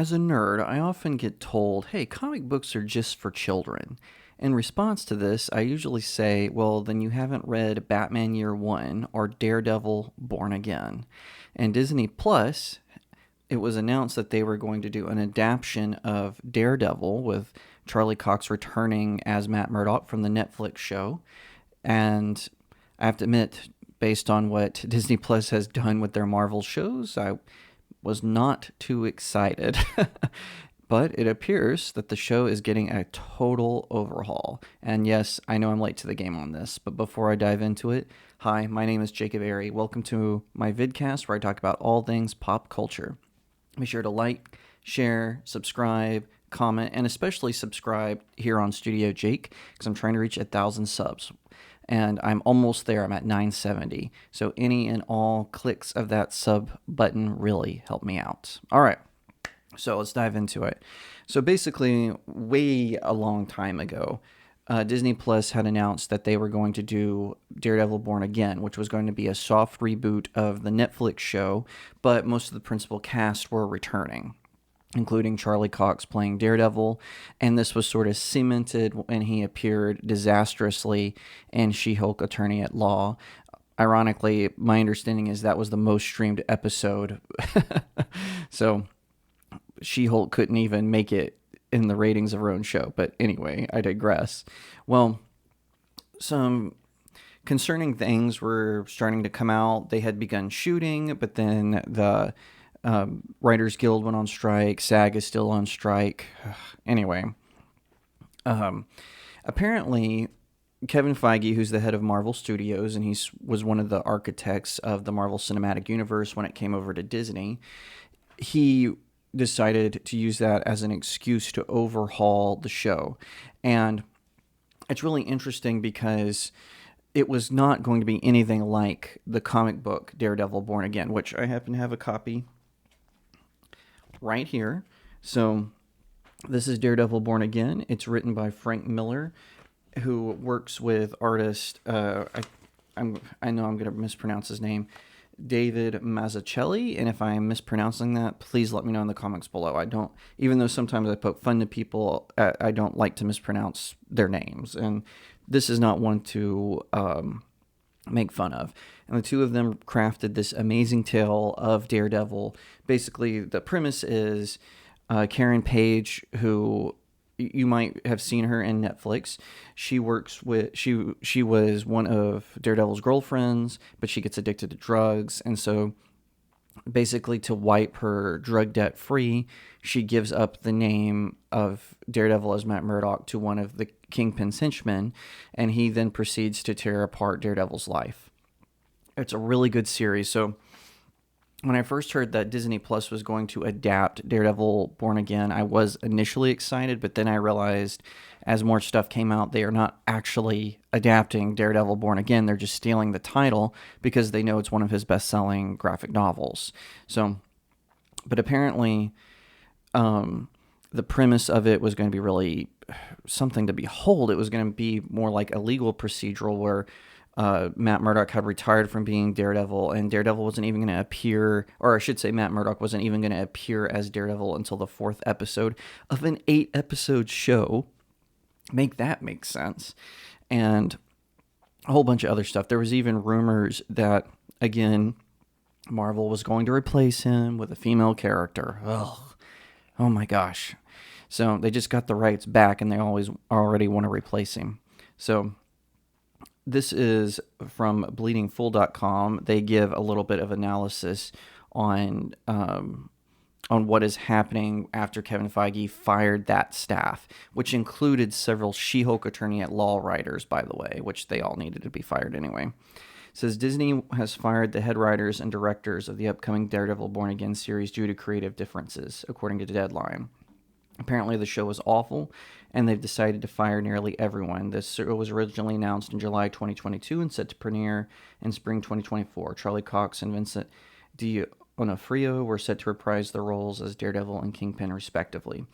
As a nerd, I often get told, hey, comic books are just for children. In response to this, I usually say, well, then you haven't read Batman Year One or Daredevil Born Again. And Disney Plus, it was announced that they were going to do an adaptation of Daredevil with Charlie Cox returning as Matt Murdock from the Netflix show. And I have to admit, based on what Disney Plus has done with their Marvel shows, I was not too excited. But it appears that the show is getting a total overhaul. And yes, I know I'm late to the game on this, but before I dive into it, hi, my name is Jacob Airy. Welcome to my vidcast where I talk about all things pop culture. Be sure to like, share, subscribe, comment, and especially subscribe here on StudioJake because I'm trying to reach 1,000 subs. And I'm almost there. I'm at 970. So any and all clicks of that sub button really help me out. All right. So let's dive into it. So basically, way a long time ago, Disney Plus had announced that they were going to do Daredevil Born Again, which was going to be a soft reboot of the Netflix show, but most of the principal cast were returning, including Charlie Cox playing Daredevil, and this was sort of cemented when he appeared disastrously in She-Hulk Attorney at Law. Ironically, my understanding is that was the most streamed episode. So She-Hulk couldn't even make it in the ratings of her own show. But anyway, I digress. Well, some concerning things were starting to come out. They had begun shooting, but then the Writers Guild went on strike. SAG is still on strike. Anyway, apparently Kevin Feige, who's the head of Marvel Studios, and he was one of the architects of the Marvel Cinematic Universe when it came over to Disney, he decided to use that as an excuse to overhaul the show. And it's really interesting because it was not going to be anything like the comic book Daredevil Born Again, which I happen to have a copy right here. So this is Daredevil Born Again. It's written by Frank Miller, who works with artist, I know I'm going to mispronounce his name, David Mazzucchelli, and if I'm mispronouncing that, please let me know in the comments below. I don't, even though sometimes I poke fun to people, I don't like to mispronounce their names, and this is not one to make fun of. And the two of them crafted this amazing tale of Daredevil. Basically, the premise is Karen Page, who you might have seen her in Netflix. She was one of Daredevil's girlfriends, but she gets addicted to drugs, and so basically to wipe her drug debt free, she gives up the name of Daredevil as Matt Murdock to one of the Kingpin's henchmen, and he then proceeds to tear apart Daredevil's life. It's a really good series. So when I first heard that Disney Plus was going to adapt Daredevil Born Again, I was initially excited, but then I realized as more stuff came out, they are not actually adapting Daredevil Born Again. They're just stealing the title because they know it's one of his best-selling graphic novels. So, but apparently, the premise of it was going to be really something to behold. It was going to be more like a legal procedural where Matt Murdock had retired from being Daredevil, and Daredevil wasn't even going to appear, or I should say Matt Murdock wasn't even going to appear as Daredevil until the 4th episode of an 8-episode show. Make that make sense. And a whole bunch of other stuff. There was even rumors that, again, Marvel was going to replace him with a female character. Ugh. Oh my gosh. So they just got the rights back, and they already want to replace him. So this is from bleedingfull.com. They give a little bit of analysis on what is happening after Kevin Feige fired that staff, which included several She-Hulk Attorney at Law writers, by the way, which they all needed to be fired anyway. It says Disney has fired the head writers and directors of the upcoming Daredevil Born Again series due to creative differences, according to Deadline. Apparently the show was awful, and they've decided to fire nearly everyone. This show was originally announced in July 2022 and set to premiere in spring 2024. Charlie Cox and Vincent D'Onofrio were set to reprise their roles as Daredevil and Kingpin, respectively.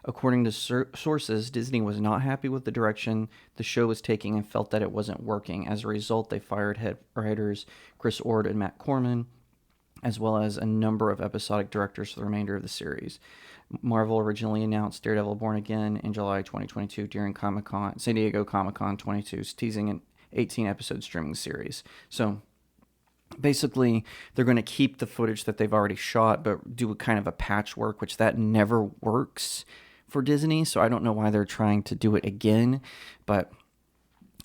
According to sources, Disney was not happy with the direction the show was taking and felt that it wasn't working. As a result, they fired head writers Chris Ord and Matt Corman, as well as a number of episodic directors for the remainder of the series. Marvel originally announced Daredevil Born Again in July 2022 during Comic-Con, San Diego Comic-Con 22, teasing an 18-episode streaming series. So basically, they're going to keep the footage that they've already shot, but do a kind of a patchwork, which that never works for Disney. So I don't know why they're trying to do it again, but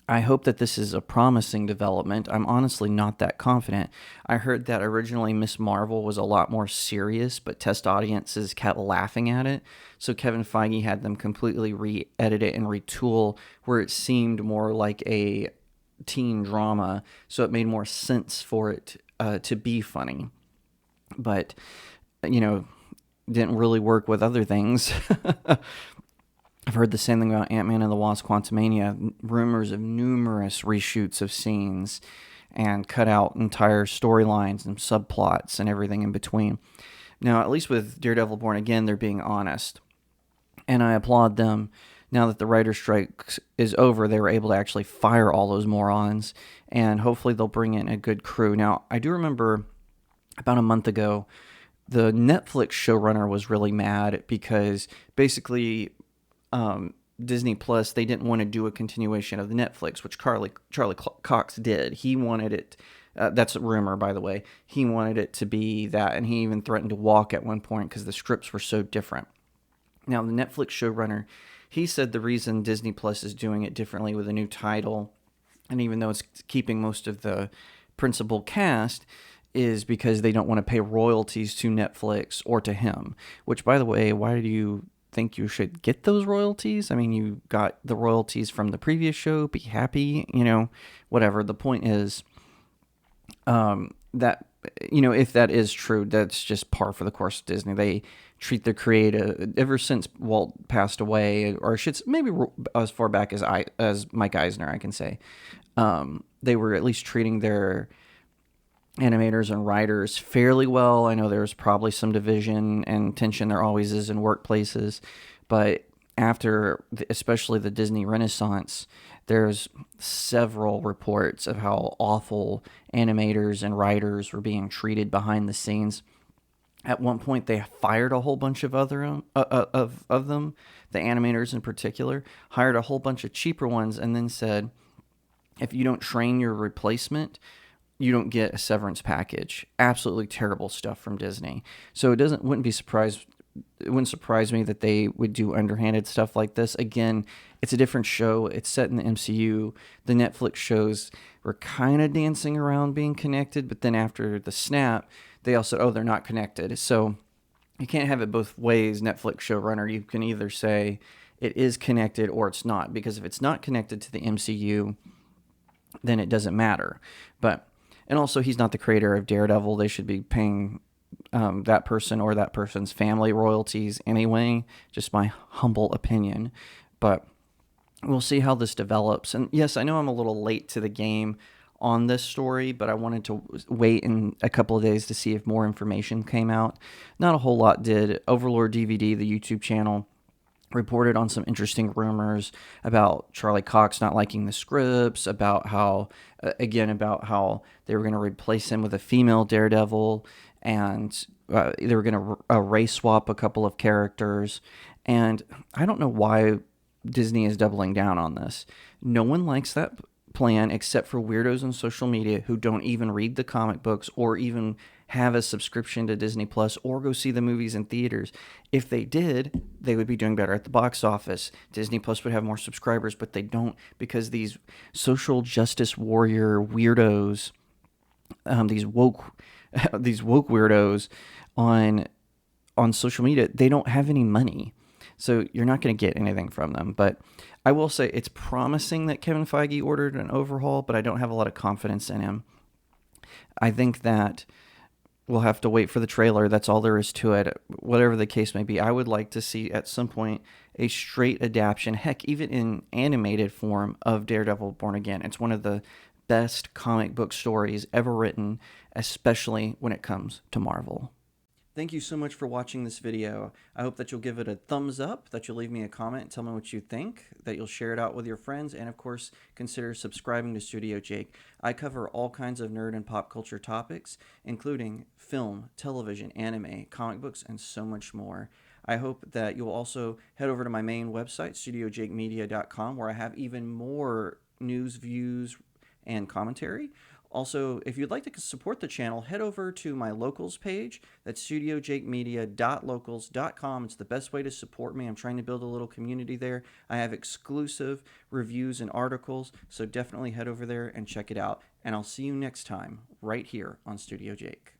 I hope that this is a promising development. I'm honestly not that confident. I heard that originally Miss Marvel was a lot more serious, but test audiences kept laughing at it. So Kevin Feige had them completely re-edit it and retool where it seemed more like a teen drama. So it made more sense for it to be funny. But, didn't really work with other things. I've heard the same thing about Ant-Man and the Wasp: Quantumania. Rumors of numerous reshoots of scenes and cut out entire storylines and subplots and everything in between. Now, at least with Daredevil Born Again, they're being honest. And I applaud them. Now that the writer's strike is over, they were able to actually fire all those morons. And hopefully they'll bring in a good crew. Now, I do remember about a month ago, the Netflix showrunner was really mad because basically Disney Plus, they didn't want to do a continuation of the Netflix, which Charlie Cox did. He wanted it. That's a rumor, by the way. He wanted it to be that, and he even threatened to walk at one point because the scripts were so different. Now, the Netflix showrunner, he said the reason Disney Plus is doing it differently with a new title, and even though it's keeping most of the principal cast, is because they don't want to pay royalties to Netflix or to him. Which, by the way, why do you think you should get those royalties? I mean, you got the royalties from the previous show. Be happy, whatever. The point is that, if that is true, that's just par for the course of Disney. They treat their creative, ever since Walt passed away, or maybe as far back as Mike Eisner, I can say, they were at least treating their animators and writers fairly well. I know there's probably some division and tension, there always is in workplaces, but after especially the Disney Renaissance, there's several reports of how awful animators and writers were being treated behind the scenes. At one point, they fired a whole bunch of other of them, the animators in particular, hired a whole bunch of cheaper ones, and then said, if you don't train your replacement, you don't get a severance package. Absolutely terrible stuff from Disney. So it wouldn't surprise me that they would do underhanded stuff like this. Again, it's a different show. It's set in the MCU. The Netflix shows were kind of dancing around being connected, but then after the snap, they also, they're not connected. So you can't have it both ways, Netflix showrunner. You can either say it is connected or it's not, because if it's not connected to the MCU, then it doesn't matter. And also, he's not the creator of Daredevil. They should be paying that person or that person's family royalties anyway, just my humble opinion. But we'll see how this develops. And yes, I know I'm a little late to the game on this story, but I wanted to wait in a couple of days to see if more information came out. Not a whole lot did. Overlord DVD, the YouTube channel, reported on some interesting rumors about Charlie Cox not liking the scripts, about how they were going to replace him with a female Daredevil, and they were going to race swap a couple of characters. And I don't know why Disney is doubling down on this. No one likes that plan except for weirdos on social media who don't even read the comic books or even have a subscription to Disney Plus or go see the movies in theaters. If they did, they would be doing better at the box office. Disney Plus would have more subscribers, but they don't, because these social justice warrior weirdos, these woke weirdos on social media, they don't have any money. So you're not going to get anything from them. But I will say it's promising that Kevin Feige ordered an overhaul, but I don't have a lot of confidence in him. I think that we'll have to wait for the trailer. That's all there is to it. Whatever the case may be, I would like to see at some point a straight adaptation, heck, even in animated form, of Daredevil Born Again. It's one of the best comic book stories ever written, especially when it comes to Marvel. Thank you so much for watching this video. I hope that you'll give it a thumbs up, that you'll leave me a comment and tell me what you think, that you'll share it out with your friends, and of course, consider subscribing to Studio Jake. I cover all kinds of nerd and pop culture topics, including film, television, anime, comic books, and so much more. I hope that you'll also head over to my main website, StudioJakeMedia.com, where I have even more news, views, and commentary. Also, if you'd like to support the channel, head over to my locals page. That's studiojakemedia.locals.com. It's the best way to support me. I'm trying to build a little community there. I have exclusive reviews and articles, so definitely head over there and check it out. And I'll see you next time right here on Studio Jake.